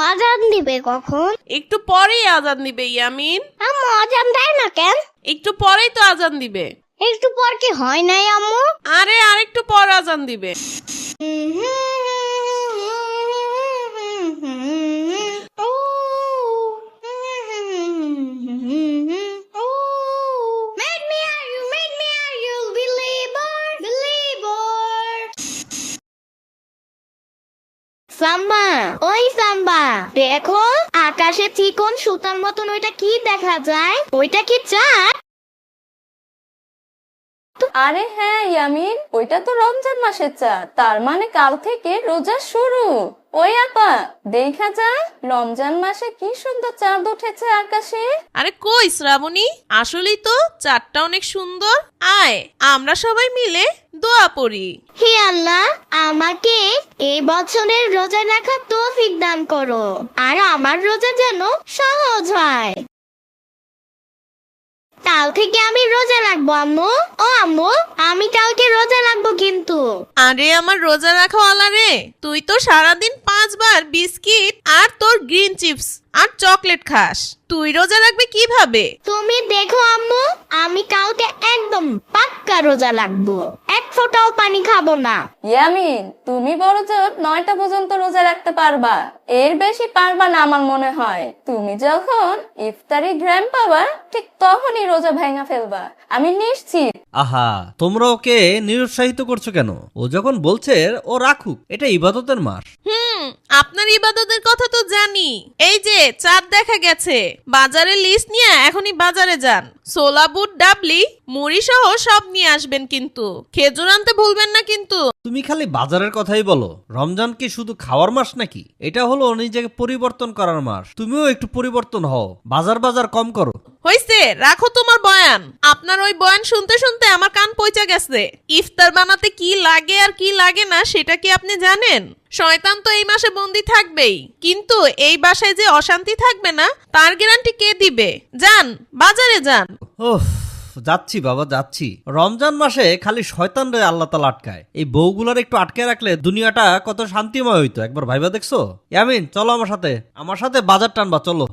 আজান দিবে কখন? একটু পরেই আজান দিবে ইয়ামিন। আম্মু আজান দেয় না কেন? একটু পরেই তো আজান দিবে। একটু পর কি হয় নাই আম্মু? আরে আরেকটু পর আজান দিবে। সাম্বা, ওই সাম্বা, দেখো আকাশে চিকন সুতার মতন ওইটা কি দেখা যায়? ওইটা কি চাঁদ? আরে হ্যাঁ ইয়ামিন, ওইটা তো রমজান মাসের চাঁদ। তার মানে কাল থেকে রোজা শুরু। ওই আপা, দেখা যায় রমজান মাসে কি সুন্দর চাঁদ উঠেছে আকাশে। আরে কই শ্রাবণী, আসলেই তো চাঁদটা অনেক সুন্দর। আয় আমরা সবাই মিলে দোয়া পড়ি। হে আল্লাহ, আমাকে এই বছরের রোজা রাখার তৌফিক দান করো, আর আমার রোজা যেন সহজ হয়। কাল থেকে আমি রোজা রাখবো আম্মু। ও আম্মু, আমি কালকে রোজা রাখবো কিন্তু। আরে আমার রোজা রাখাওয়ালা রে, তুই তো সারাদিন 5 বার বিস্কিট আর তোর গ্রিন চিপস আর চকলেট খাস, তুই রোজা রাখবি কিভাবে? তুমি দেখো আম্মু, আমি কালকে একদম পাক্কা রোজা রাখবো, এক ফোঁটাও পানি খাবো না। ইয়ামিন, তুমি বড় জোর 9টা পর্যন্ত রোজা রাখতে পারবা, এর বেশি পারবা না আমার মনে হয়। তুমি যখন ইফতারি গ্রাম পাবা ঠিক তখনই রোজা ভেঙা ফেলবা, আমি নিশ্চিত। আহা, তোমরা ওকে নিরুৎসাহিত করছো কেন? ও যখন বলছে ও রাখুক, এটা ইবাদতের মাস। আপনার ইবাদতের কথা তো জানি। এই যে চাঁদ দেখা গেছে, বাজারের লিস্ট নিয়ে এখনই বাজারে যান। ছোলা বুট ডাবলি মুড়ি সহ সব নিয়ে আসবেন, কিন্তু খেজুর আনতে ভুলবেন না কিন্তু। তুমি খালি বাজারের কথাই বলো। রমজান কি শুধু খাওয়ার মাস নাকি? এটা হলো নিজেকে পরিবর্তন করার মাস। তুমিও একটু পরিবর্তন হও, বাজার কম করো। হইছে, রাখো তোমার বয়ান। আপনার ওই বয়ান শুনতে শুনতে আমার কান পয়চা গেছে। ইফতার বানাতে কি লাগে আর কি লাগে না সেটা কি আপনি জানেন? শয়তান তো এই মাসে বন্দি থাকবেই, কিন্তু এই বাসায় যে অশান্তি থাকবে না তার গ্যারান্টি কে দিবে? যান বাজারে যান। ওহ, যাচ্ছি বাবা যাচ্ছি। রমজান মাসে খালি শয়তান রে আল্লাহ তাআলা আটকায়। এই বউগুলার একটু আটকে রাখলে দুনিয়াটা কত শান্তিময় হইতো, একবার ভাইবা দেখছো? ইয়ামিন চলো আমার সাথে বাজার টানবা, চলো।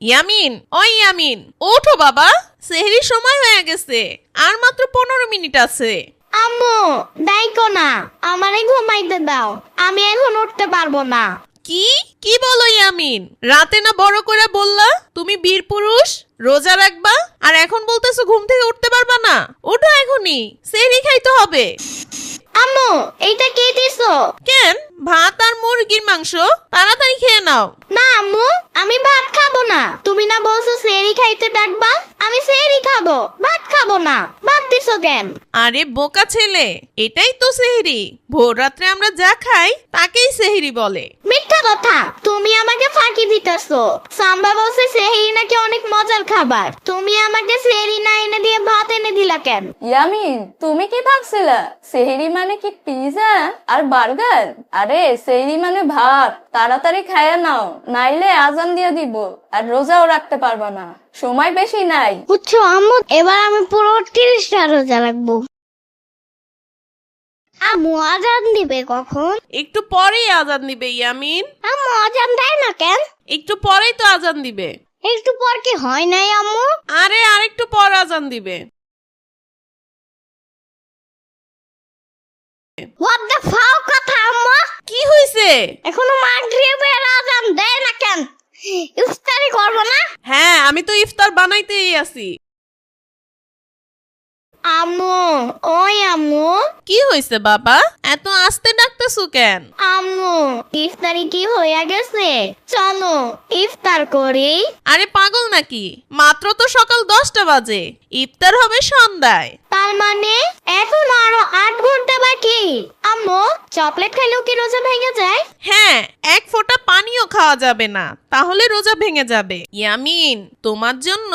ইয়ামিন, ওই ইয়ামিন, ওঠো বাবা, সেহরির সময় হয়ে গেছে, আর মাত্র 15 মিনিট আছে। আম্মু ডাইকো না, আমারে ঘুমাইতে দাও, আমি এখন উঠতে পারবো না। কি কি বলো ইয়ামিন? রাতে না বড় করে বললা তুমি বীর পুরুষ, রোজা রাখবা, আর এখন বলতেছো ঘুম থেকে উঠতে পারবা না? ওঠো এখনই, সেহরি খাইতে হবে। আম্মু এইটা কে দিছো? কেন, ভাত আর মুরগির মাংস, তাড়াতাড়ি খেয়ে নাও। না আম্মু, আমি ভাত খাবো না। তুমি না বলছো সেহরি খাইতে ডাকবা, আমি সেহরি খাবো, ভাত খাবো না। ভাত দিছো কেন? আরে বোকা ছেলে, এটাই তো সেহরি। ভোর রাত্রে আমরা যা খাই তাকেই সেহরি বলে। মিথ্যা কথা, তুমি আমাকে ফাঁকি দিতেছো। সাম্বা বলছে সেহরি নাকি অনেক মজার খাবার, তুমি আমাকে সেহরি না এনে দিয়ে ভাত এনে দিলা কেন? ইয়ামিন, তুমি কি ভাবছিলা সেহরি মানে কি পিজা আর বার্গার? আরে সেহরি মানে ভাত, তাড়াতাড়ি খায়া নাও, নাইলে আজান দিয়ে দিব আর রোজাও রাখতে পারবা না, সময় বেশি নাই। বুঝছো আম্মু, এবার আমি পুরো 30টা রোজা রাখবো। আম্মু আজান দিবে কখন? একটু পরেই আজান দিবে ইয়ামিন। আম্মু আজান দেয় না কেন? একটু পরেই তো আজান দিবে। একটু পর কি হয় নাই আম্মু? আরে আরেকটু পর আজান দিবে। হোয়াট দ্য ফাও কথা আম্মু? কি হইছে? এখনো মাগরিবের আজান দেয় না কেন? ইফতারি করবো না? হ্যাঁ, আমি তো ইফতার বানাইতেই আছি। আম্মু, ওই আম্মু। কি হইছে বাবা, এত আস্তে ডাকতেছো কেন? আম্মু ইফতারি কি হয়ে গেছে, চলো ইফতার করি। আরে পাগল নাকি, মাত্র তো সকাল 10টা বাজে, ইফতার হবে সন্ধ্যায়। তার মানে এখন আরো 8 ঘন্টা বাকি। আম্মু চকলেট খেলেও কি রোজা ভেঙে যায়? হ্যাঁ, এক ফোঁটা পানিও খাওয়া যাবে না, তাহলে রোজা ভেঙে যাবে। ইয়ামিন, তোমার জন্য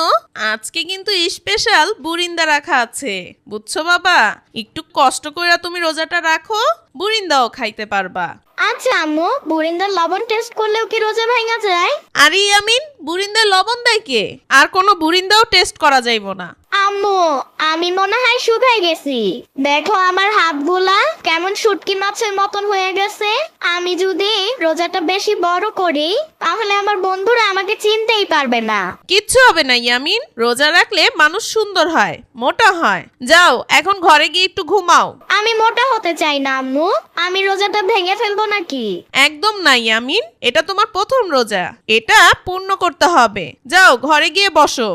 আজকে কিন্তু স্পেশাল বুরিন্দা রাখা আছে, বুঝছো বাবা? একটু কষ্ট করে তুমি রোজাটা রাখো, বুরিন্দাও খাইতে পারবা। আচ্ছা আম্মু, বুরিন্দার লবণ টেস্ট করলেও কি রোজা ভাঙা যায়? আরে ইয়ামিন, বুরিন্দায় লবণ দেয় কে? আর কোনো বুরিন্দাও টেস্ট করা যাইব না। আম্মু, আমি মনে হয় শুকাই গেছি। দেখো আমার হাতগুলা কেমন শুটকি মাছের মতন হয়ে গেছে। আমি যদি রোজাটা বেশি বড় করি তাহলে আমার বন্ধুরা আমাকে চিনতেই পারবে না। কিচ্ছু হবে না ইয়ামিন, রোজা রাখলে মানুষ সুন্দর হয়, মোটা হয়। যাও এখন ঘরে গিয়ে একটু ঘুমাও। আমি মোটা হতে চাই না আম্মু, আমি রোজাটা ভেঙে ফেলবো নাকি? একদম না ইয়ামিন, এটা তোমার প্রথম রোজা, এটা পূর্ণ করতে হবে। যাও ঘরে গিয়ে বসো।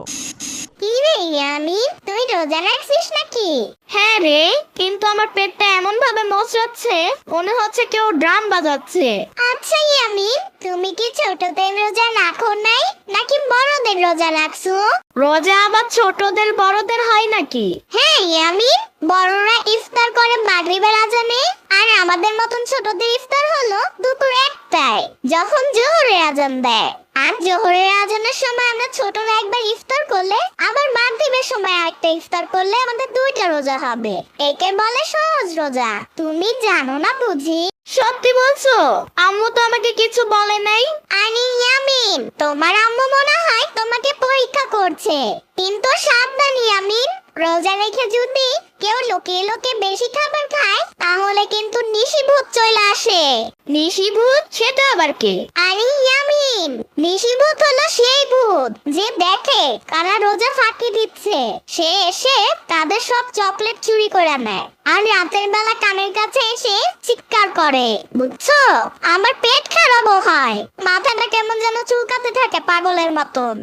কি রে ইয়ামিন, তুই রোজা রাখছিস নাকি? হ্যাঁ রে, কিন্তু আমার পেটটা এমন ভাবে মচড়াচ্ছে মনে হচ্ছে কেউ ড্রাম বাজাচ্ছে। আচ্ছা ইয়ামিন, তুমি কি ছোটদের রোজা রাখো নাই নাকি বড়দের রোজা রাখছো? রোজা আবার ছোটদের বড়দের হয় নাকি? হ্যাঁ ইয়ামিন, বড়রা ইফতার করে মাগরিবের আজানে, আর আমাদের মতন ছোটদের ইফতার হলো দুপুর 1টায় যখন জোহরের আজান দেয়। আর জোহরের আজানের সময় আমরা ছোটরা একবার ইফতার করলে আবার মাগরিবের সময় আরেকটা ইফতার করলে আমাদের 2টা রোজা হবে। একে বলে সহজ রোজা। তুমি জানো না বুঝি? সত্যি বলছো? আম্মু তো আমাকে কিছু বলে নাই। আরে ইয়ামিন, তোমার আম্মু মনে হয় তোমাকে পরীক্ষা করছে। কিন্তু সাবধান ইয়ামিন, রোজা রেখে যদি কেউ লুকিয়ে লুকিয়ে বেশি খাবার খায় তাহলে কিন্তু নিশিভূত চলে আসে। নিশিভূত? সেটা আবার কে? আরে ইয়ামিন, নিশিভূত হলো সেই ভূত যে দেখে কারা রোজা ফাঁকি দিচ্ছে, সে এসে তাদের সব চকলেট চুরি করে নেয় আর রাতের বেলা কানের কাছে এসে চিৎকার করে, বুঝছো? আমার পেট খারাপও হয়, মাথাটা কেমন যেন চুলকাতে থাকে পাগলের মতন।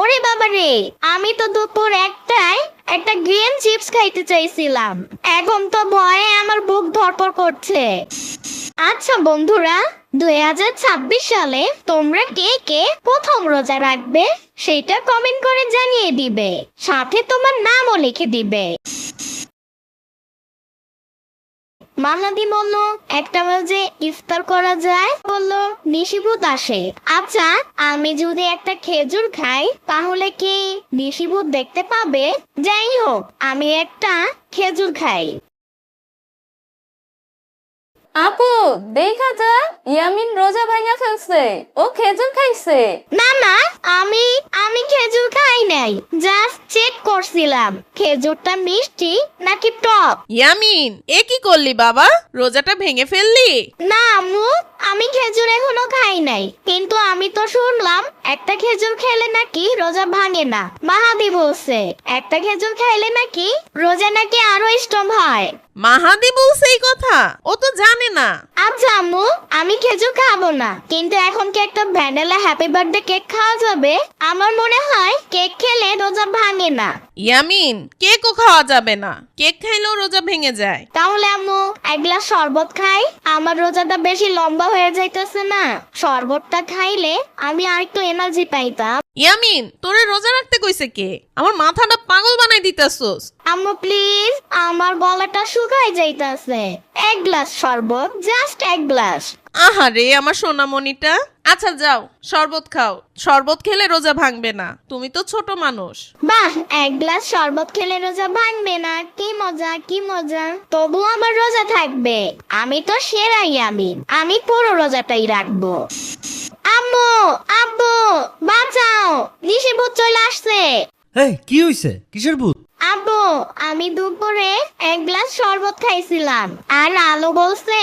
ওরে বাবা রে, আমি তো দুপুর 1টায় একটা গ্রিন চিপস খাইতে চাইছিলাম, এখন তো ভয়ে আমার বুক ধড়ফড় করছে। আচ্ছা বন্ধুরা, 2026 সালে তোমরা কে কে প্রথম রোজা রাখবে সেটা কমেন্ট করে জানিয়ে দিবে, সাথে তোমার নামও লিখে দিবে। মাহাদি বললো 1টা বাজে ইফতার করা যায়, বললো নিশিভূত আসে। আচ্ছা, আমি যদি একটা খেজুর খাই তাহলে কি নিশিভূত দেখতে পাবে? যাই হোক, আমি একটা খেজুর খাই। আপু দেখা যা, ইয়ামিন রোজা ভাঙা ফেলছে, ও খেজুর খাইছে। না না, আমি খেজুর খাই নাই, জাস্ট চেক করছিলাম খেজুরটা মিষ্টি নাকি টক। ইয়ামিন, এ কি করলি বাবা? রোজাটা ভেঙে ফেললি? না আম্মু, আমি খেজুর এখনো খাই নাই, কিন্তু আমি তো শুনলাম একটা খেজুর খেলে নাকি রোজা ভাঙে না। মাহাদি বলছে একটা খেজুর খাইলে নাকি রোজা নাকি আরো স্ট্রং হয়। মাহাদি বলছে এই কথা? ও তো জানে না। আচ্ছা আম্মু, আমি খেজুর খাবো না, কিন্তু এখন কি একটা ভ্যানিলা হ্যাপি বার্থডে কেক খাওয়া যাবে? আমার মনে হয় কেক খেলে রোজা ভাঙে না। ইয়ামিন, কেকও খাওয়া যাবে না, কেক খাইলেও রোজা ভেঙে যায়। তাহলে আম্মু 1 গ্লাস শরবত খাই, আমার রোজাটা বেশি লম্বা হয়ে যাইতেছে না, শরবতটা খাইলে আমি আর একটু এনার্জি পাইতাম। ইয়ামিন, তোরে রোজা রাখতে কইছে কে? আমার মাথাটা পাগল বানাই দিতাছস। আম্মু প্লিজ, আমার গলাটা শুকাই যাইতাছে, 1 গ্লাস শরবত, জাস্ট 1 গ্লাস। আহারে আমার সোনামণিটা। আচ্ছা যাও শরবত খাও, শরবত খেলে রোজা ভাঙবে না, তুমি তো ছোট মানুষ। বাহ, 1 গ্লাস শরবত খেলে রোজা ভাঙবে না? কি মজা, কি মজা। তবু আমার রোজা থাকবে, আমি তো সেরাই ইয়ামিন, আমি পুরো রোজাটাই রাখবো। আম্মু, আব্বু বাঁচাও, নিশিভূত চলে আসছে। এই কি হইছে? কিসের ভূত? আব্বু, আমি দুপুরে 1 গ্লাস শরবত খাইছিলাম, আর আলো বলছে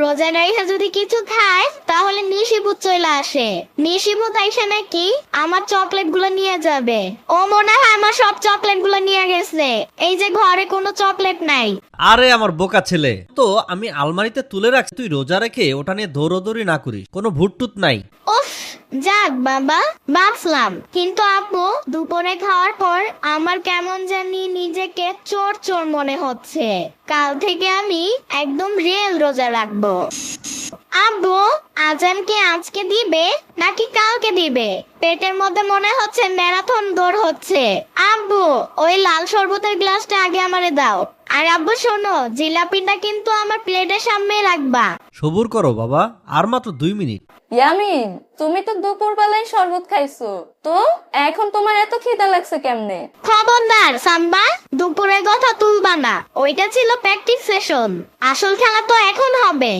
রোজা রেখে যদি কিছু খায় তাহলে নিশিভূত চলে আসে। নিশিভূত আইসে নাকি আমার চকলেট গুলো নিয়ে যাবে। ও মনে হয় আমার সব চকলেট গুলো নিয়ে গেছে, এই যে ঘরে কোনো চকলেট নাই। আরে আমার বোকা ছেলে, তো আমি আলমারিতে তুলে রাখছি, তুই রোজা রেখে ওটা নিয়ে দৌড়দৌড়ি না করিস, কোনো ভুটটুত নাই। উফ, যাক বাবা, বাঁচলাম। কিন্তু আব্বু, দুপুরে খাওয়ার পর আমার কেমন জানি নিজেকে চোর চোর মনে হচ্ছে। কাল থেকে আমি একদম রিয়েল রোজা রাখবো। আব্বু, আজান কি আজকে দিবে নাকি কালকে দিবে? পেটের মধ্যে মনে হচ্ছে ম্যারাথন দৌড় হচ্ছে। আব্বু, ওই লাল শরবতের গ্লাসটা আগে আমারে দাও। আর আব্বু শোনো, জিলাপিটা কিন্তু আমার প্লেটের সামনে রাখবা। সবুর করো বাবা, আর মাত্র 2 মিনিট। ইয়ামিন, তুমি তো দুপুর বেলায় শরবত খাইছো, তো এখন তোমার এত খিদা লাগছে কেমনে? খবরদার সাম্বা, দুপুরের কথা তুলবা না, ওইটা ছিল প্র্যাকটিস সেশন, আসল খেলা তো এখন হবে।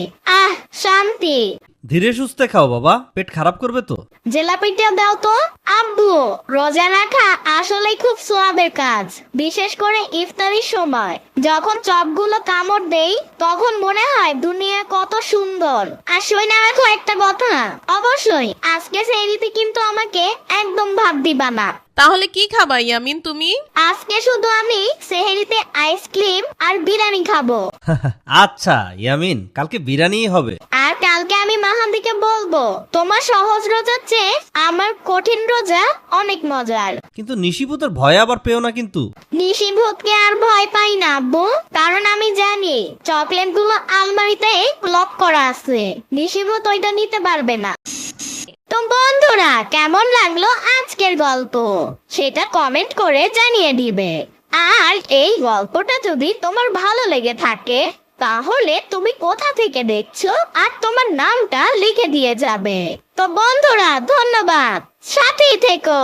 শান্তি। ধীরে সুস্থে খাও বাবা, পেট খারাপ করবে তো। জিলাপিটা দাও তো। আব্বু, রোজা রাখা আসলে খুব সোয়াবের কাজ, বিশেষ করে ইফতারির সময়। যখন চপগুলো কামড় দেই তখন মনে হয় দুনিয়া কত সুন্দর। আর শুনে রাখো একটা কথা, অবশ্যই আজকে সেহরিতে কিন্তু আমাকে একদম ভাত দিবা না। তাহলে কি খাবা ইয়ামিন তুমি? আজকে শুধু আমি সেহরিতে আইসক্রিম আর বিরিয়ানি খাবো। আচ্ছা ইয়ামিন, কালকে বিরিয়ানিই হবে। আর কালকে আমি মাহাদিকে বলবো তোমার সহজ রোজার চেয়ে আমার কঠিন রোজা অনেক মজার। কিন্তু নিশিপুতের ভয় আবার পেও না কিন্তু। নিশিভূতকে আর ভয় পাই না আব্বু, কারণ আমি জানি চকলেট গুলো আলমারিতে লক করা আছে, নিশিভূত ওইটা নিতে পারবে না। তো বন্ধুরা, কেমন লাগলো আজকের গল্প সেটা কমেন্ট করে জানিয়ে দিবে। আর এই গল্পটা যদি তোমার ভালো লেগে থাকে তাহলে তুমি কোথা থেকে দেখছো আর তোমার নামটা লিখে দিয়ে যাবে। তো বন্ধুরা, ধন্যবাদ, সাথেই থেকো।